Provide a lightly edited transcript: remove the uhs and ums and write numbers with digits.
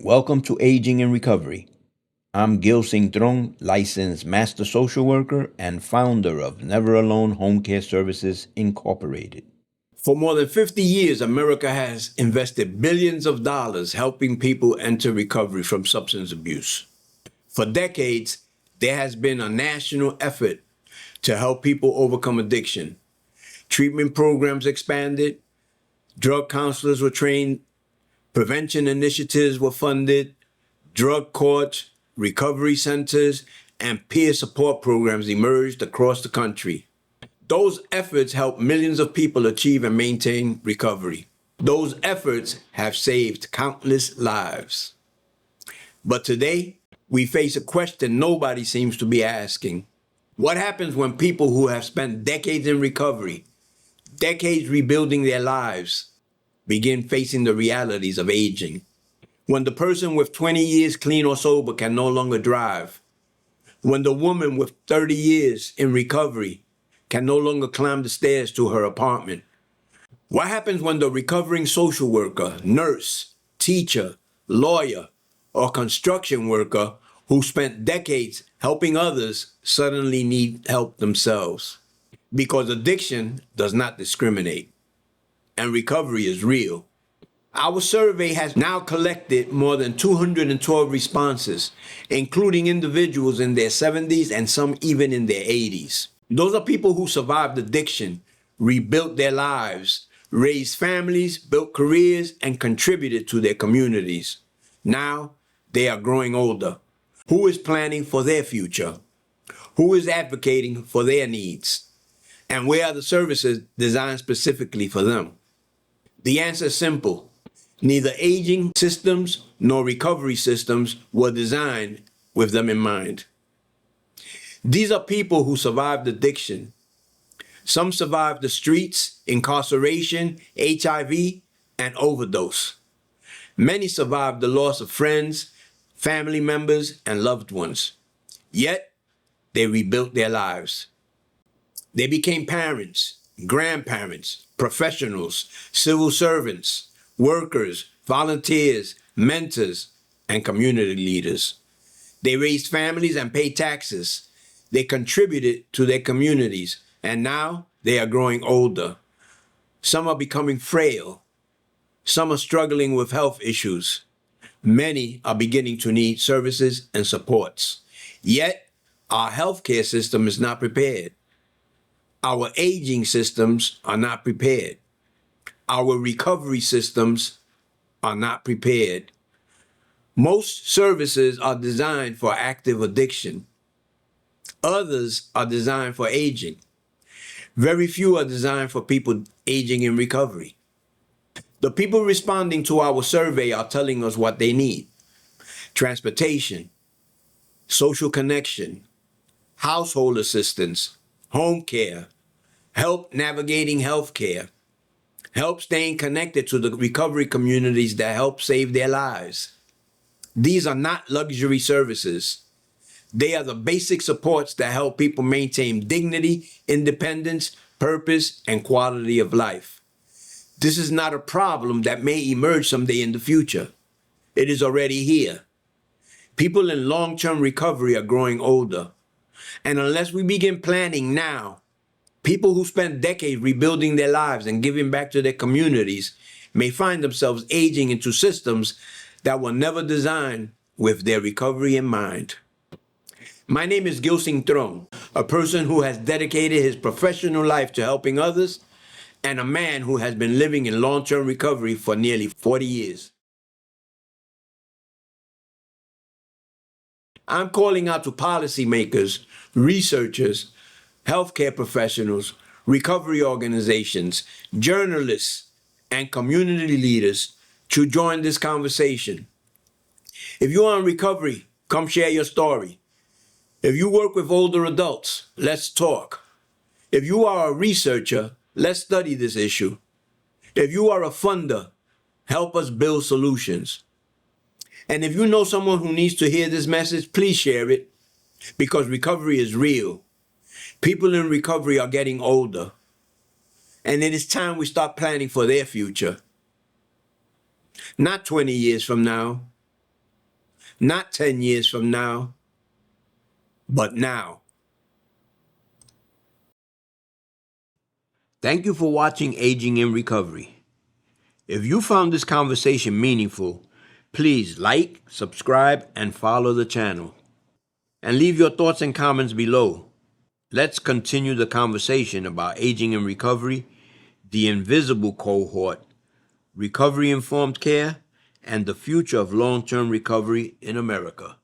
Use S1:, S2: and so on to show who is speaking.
S1: Welcome to Aging in Recovery. I'm Gil Cintrón, licensed master social worker and founder of Never Alone Home Care Services, Incorporated. For more than 50 years, America has invested billions of dollars helping people enter recovery from substance abuse. For decades, there has been a national effort to help people overcome addiction. Treatment programs expanded, drug counselors were trained, prevention initiatives were funded, drug courts, recovery centers, and peer support programs emerged across the country. Those efforts helped millions of people achieve and maintain recovery. Those efforts have saved countless lives. But today, we face a question nobody seems to be asking. What happens when people who have spent decades in recovery, decades rebuilding their lives, begin facing the realities of aging? When the person with 20 years clean or sober can no longer drive. When the woman with 30 years in recovery can no longer climb the stairs to her apartment. What happens when the recovering social worker, nurse, teacher, lawyer, or construction worker who spent decades helping others suddenly need help themselves? Because addiction does not discriminate, and recovery is real. Our survey has now collected more than 212 responses, including individuals in their 70s and some even in their 80s. Those are people who survived addiction, rebuilt their lives, raised families, built careers, and contributed to their communities. Now, they are growing older. Who is planning for their future? Who is advocating for their needs? And where are the services designed specifically for them? The answer is simple. Neither aging systems nor recovery systems were designed with them in mind. These are people who survived addiction. Some survived the streets, incarceration, HIV, and overdose. Many survived the loss of friends, family members, and loved ones. Yet, they rebuilt their lives. They became parents, grandparents, professionals, civil servants, workers, volunteers, mentors, and community leaders. They raised families and paid taxes. They contributed to their communities, and now they are growing older. Some are becoming frail. Some are struggling with health issues. Many are beginning to need services and supports. Yet, our healthcare system is not prepared. Our aging systems are not prepared. Our recovery systems are not prepared. Most services are designed for active addiction. Others are designed for aging. Very few are designed for people aging in recovery. The people responding to our survey are telling us what they need: transportation, social connection, household assistance, home care, help navigating healthcare, help staying connected to the recovery communities that help save their lives. These are not luxury services. They are the basic supports that help people maintain dignity, independence, purpose, and quality of life. This is not a problem that may emerge someday in the future. It is already here. People in long-term recovery are growing older. And unless we begin planning now, people who spend decades rebuilding their lives and giving back to their communities may find themselves aging into systems that were never designed with their recovery in mind. My name is Gil Cintrón, a person who has dedicated his professional life to helping others, and a man who has been living in long-term recovery for nearly 40 years. I'm calling out to policymakers, researchers, healthcare professionals, recovery organizations, journalists, and community leaders to join this conversation. If you are in recovery, come share your story. If you work with older adults, let's talk. If you are a researcher, let's study this issue. If you are a funder, help us build solutions. And if you know someone who needs to hear this message, please share it, because recovery is real. People in recovery are getting older, and it is time we start planning for their future. Not 20 years from now, Not 10 years from now, but now. Thank you for watching Aging in Recovery. If you found this conversation meaningful, please like, subscribe, and follow the channel. And leave your thoughts and comments below. Let's continue the conversation about aging in recovery, the invisible cohort, recovery-informed care, and the future of long-term recovery in America.